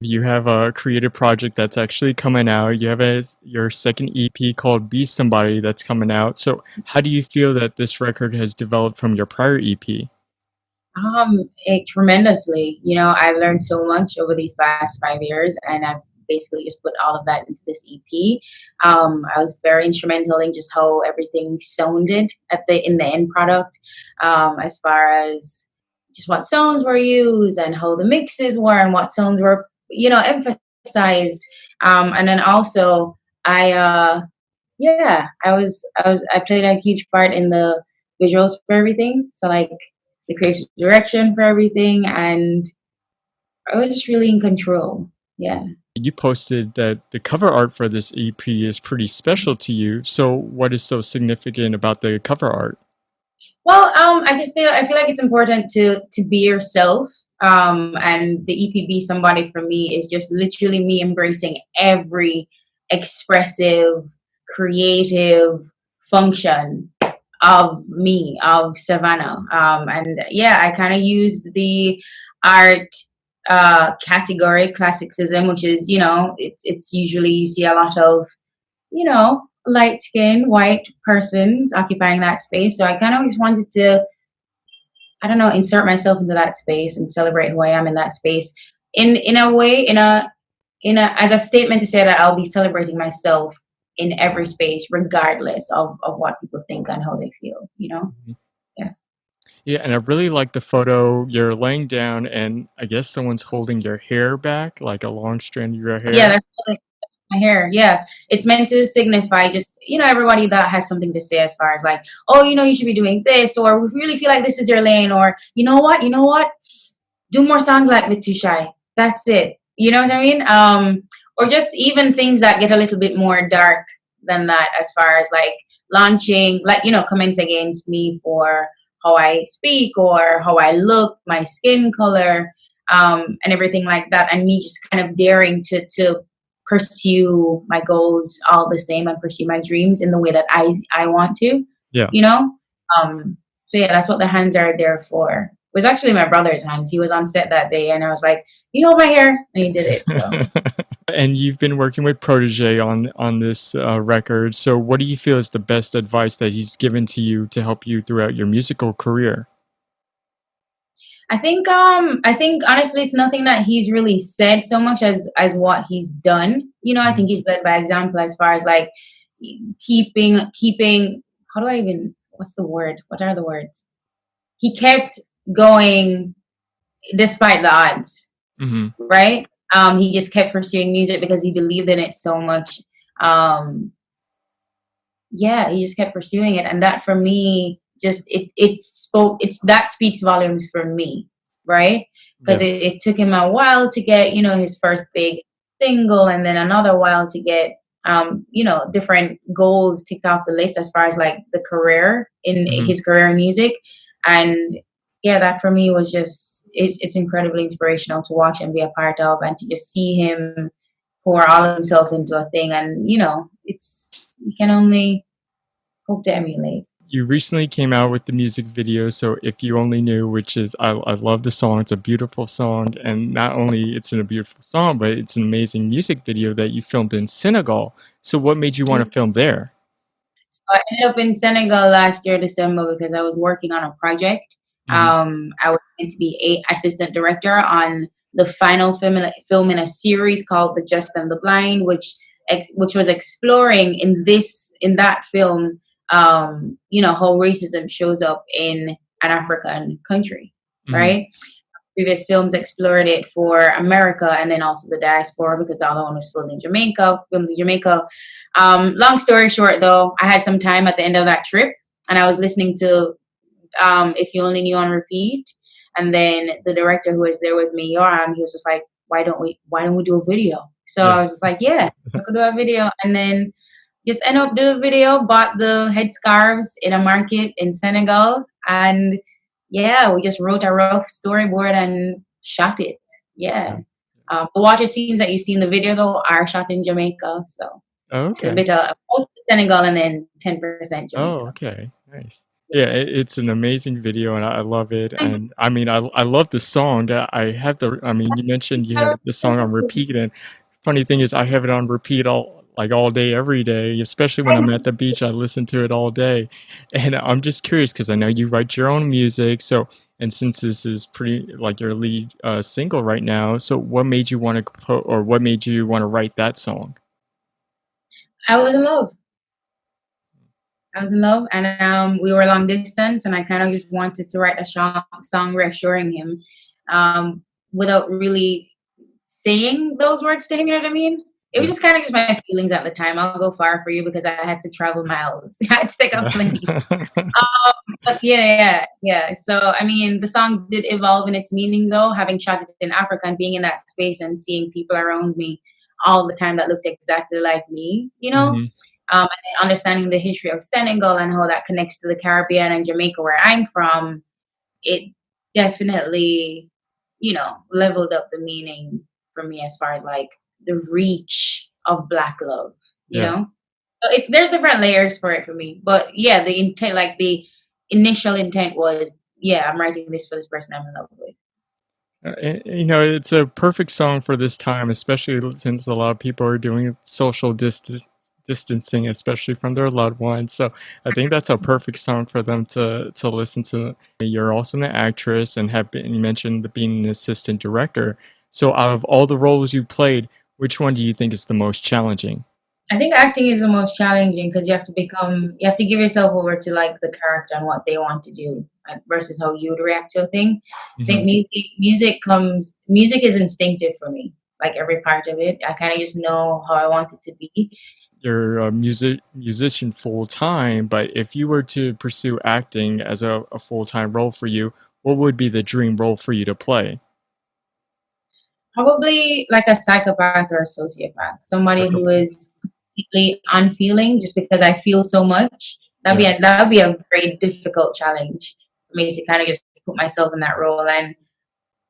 You have a creative project that's actually coming out. You have your second EP called Be Somebody that's coming out. So, how do you feel that this record has developed from your prior EP? Tremendously. I've learned so much over these past 5 years, and I've basically just put all of that into this EP. I was very instrumental in just how everything sounded in the end product, as far as just what sounds were used and how the mixes were and what sounds were, emphasized. And then also, I yeah, I played a huge part in the visuals for everything. So like the creative direction for everything, and I was just really in control. Yeah. You posted that the cover art for this EP is pretty special to you. So, what is so significant about the cover art? Well, I feel like it's important to be yourself. And the EPB somebody for me is just literally me embracing every expressive, creative function of me, of Savannah. And yeah, I kind of used the art category classicism, which is, it's usually you see a lot of, light skinned white persons occupying that space. So I kind of just wanted to, I don't know, insert myself into that space and celebrate who I am in that space in a way, as a statement to say that I'll be celebrating myself in every space, regardless of what people think and how they feel. Mhm. Yeah. Yeah, and I really like the photo. You're laying down, and I guess someone's holding your hair back, like a long strand of your Yeah, hair. that's like my hair. Yeah. It's meant to signify just, everybody that has something to say as far as like, oh, you should be doing this, or we really feel like this is your lane, or you know what? Do more songs like with Too Shy. That's it. You know what I mean? Or just even things that get a little bit more dark than that, as far as like launching, like, comments against me for how I speak or how I look, my skin color, and everything like that. And me just kind of daring to pursue my goals all the same and pursue my dreams in the way that I want to, Yeah. you know? So yeah, that's what the hands are there for. It was actually my brother's hands. He was on set that day, and I was like, "You hold my hair," and he did it. So And you've been working with Protoje on this record. So, what do you feel is the best advice that he's given to you to help you throughout your musical career? I think honestly, it's nothing that he's really said so much as what he's done. I Mhm. think he's led by example as far as like keeping. How do I even? What's the word? What are the words? He kept going despite the odds, Mhm. right? He just kept pursuing music because he believed in it so much. Um, yeah, he just kept pursuing it, and that for me, just it's that speaks volumes for me, right? Because Yeah. it took him a while to get his first big single, and then another while to get different goals ticked off the list as far as like the career in Mhm. his career in music. And yeah, that for me was just it's incredibly inspirational to watch and be a part of, and to just see him pour all of himself into a thing. And it's you can only hope to emulate. You recently came out with the music video, so If You Only Knew, which is I love the song. It's a beautiful song, and not only it's in a beautiful song, but it's an amazing music video that you filmed in Senegal. So, what made you want to film there? So I ended up in Senegal last year, December, because I was working on a project. Mhm. I was going to be a assistant director on the final film in a series called The Just and the Blind, which was exploring in that film, how racism shows up in an African country, Mhm. right? Previous films explored it for America and then also the diaspora, because the other one was filmed in Jamaica. Long story short, though, I had some time at the end of that trip, and I was listening to If You Only Knew on repeat. And then the director who was there with me, Yoram, he was just like, "Why don't we do a video?" So Yeah. I was just like, "Yeah, I could do a video." And then just end up doing a video, bought the headscarves in a market in Senegal, and yeah, we just wrote a rough storyboard and shot it. Yeah. Yeah. The water scenes that you see in the video though are shot in Jamaica, so Oh, it's a okay. bit of most Senegal and then 10% Oh, Jamaica. okay. Nice. Yeah, it's an amazing video, and I love it, and I mean, I love the song. I have the I mean, you mentioned you have the song on repeat, and funny thing is I have it on repeat all day, every day, especially when I'm at the beach, I listen to it all day, and I'm just curious because I know you write your own music, so and since this is pretty like your lead, single right now, so what made you wanna or what made you wanna write that song? I was in love. I was in love, and we were long distance, and I kind of just wanted to write a song reassuring him, without really saying those words to him. You know what I mean? It was Yeah. just kind of just my feelings at the time. I'll go far for you because I had to travel miles. I had to take a plane. But yeah. So I mean, the song did evolve in its meaning, though. Having shot it in Africa and being in that space and seeing people around me all the time that looked exactly like me, Mhm. and then understanding the history of Senegal and how that connects to the Caribbean and Jamaica, where I'm from, it definitely, leveled up the meaning for me as far as like the reach of Black love, you Yeah. know? So there's different layers for it for me. But yeah, the intent, like the initial intent was, yeah, I'm writing this for this person I'm in love with. It's a perfect song for this time, especially since a lot of people are doing social distancing, especially from their loved ones. So I think that's a perfect song for them to listen to. You're also an actress and have been you mentioned being an assistant director. So out of all the roles you played, which one do you think is the most challenging? I think acting is the most challenging because you have to give yourself over to like the character and what they want to do versus how you would react to a thing. I think Mhm. music is instinctive for me, like every part of it. I kind of just know how I want it to be. You're a musician full time, but if you were to pursue acting as a full time role for you, what would be the dream role for you to play? Probably like a psychopath or a sociopath, somebody who Psychopath. is completely unfeeling just because I feel so much. Yeah. That would be a very difficult challenge for me to kind of just put myself in that role and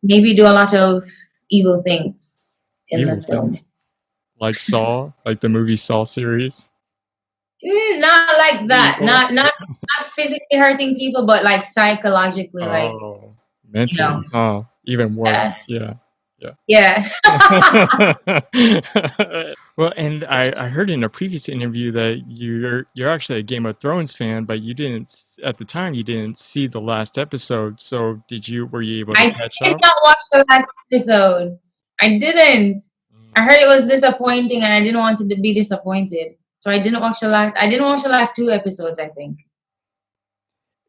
maybe do a lot of evil things in Evil the film. things. Like Saw, like the movie Saw series. Not like that. Evil. Not physically hurting people, but like psychologically, like Oh, you know, mentally, huh? Even yeah, worse. Yeah. Yeah. yeah. Well, and I heard in a previous interview that you're actually a Game of Thrones fan, but you didn't at the time you didn't see the last episode. So were you able to I catch did up? not watch the last episode. I didn't. I Mm. heard it was disappointing, and I didn't want to be disappointed. So I didn't watch the last. I didn't watch the last two episodes. I think.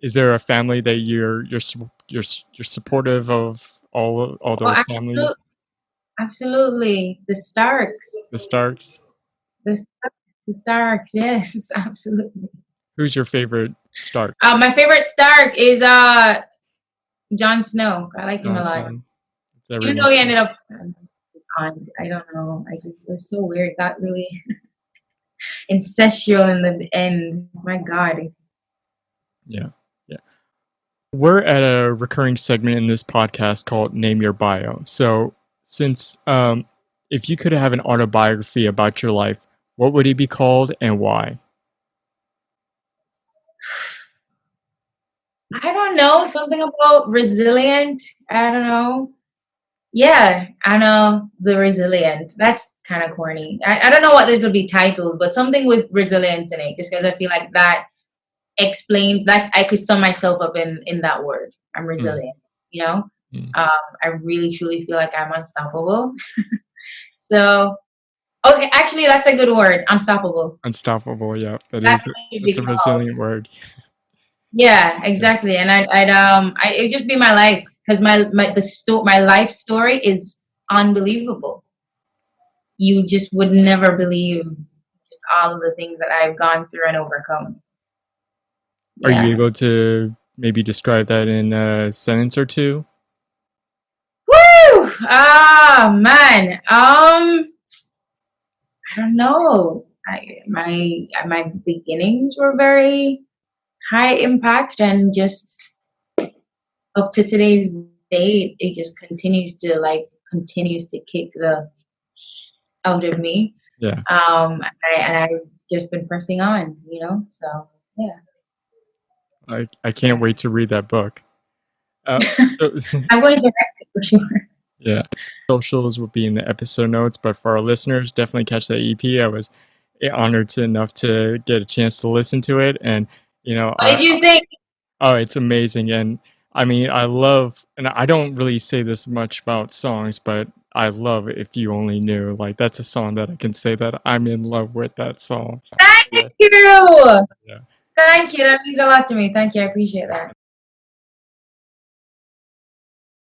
Is there a family that you're supportive of all Oh, those families? absolutely. The Starks. The Starks? The, the Starks. Yes, absolutely. Who's your favorite Stark? My favorite Stark is Jon Snow. I like him a Jon lot. Snow. It's Even though everyone's he favorite. ended up on, I don't know. I just it was so weird. It got really incestual in the end. My God. Yeah. Yeah. We're at a recurring segment in this podcast called Name Your Bio. So, since if you could have an autobiography about your life, what would it be called and why? I don't know. Something about resilient. I don't know. Yeah, I know the resilient. That's kind of corny. I don't know what this would be titled, but something with resilience in it, just because I feel like that explains that I could sum myself up in that word. I'm Mm, resilient. You know, mm. I really truly feel like I'm unstoppable. So, okay, actually, that's a good word. Unstoppable. Unstoppable. Yeah, That's what it should that's a be called. resilient word. Yeah, Yeah. exactly. And it'd just be my life because my life story is unbelievable. You just would never believe just all of the things that I've gone through and overcome. Are you Yeah. able to maybe describe that in a sentence or two? Woo! Ah, man. I don't know. My beginnings were very high impact, and just up to today's date, it just continues to kick the out of me. Yeah. And I've just been pressing on. So yeah. I can't wait to read that book. So I'm going to write it for sure. yeah, socials will be in the episode notes. But for our listeners, definitely catch that EP. I was honored to enough to get a chance to listen to it, and you know, What did you think? oh, it's amazing. And I mean, I love, and I don't really say this much about songs, but I love If You Only Knew. Like, that's a song that I can say that I'm in love with that song. Thank Yeah. you. Yeah. Thank you. That means a lot to me. Thank you. I appreciate that.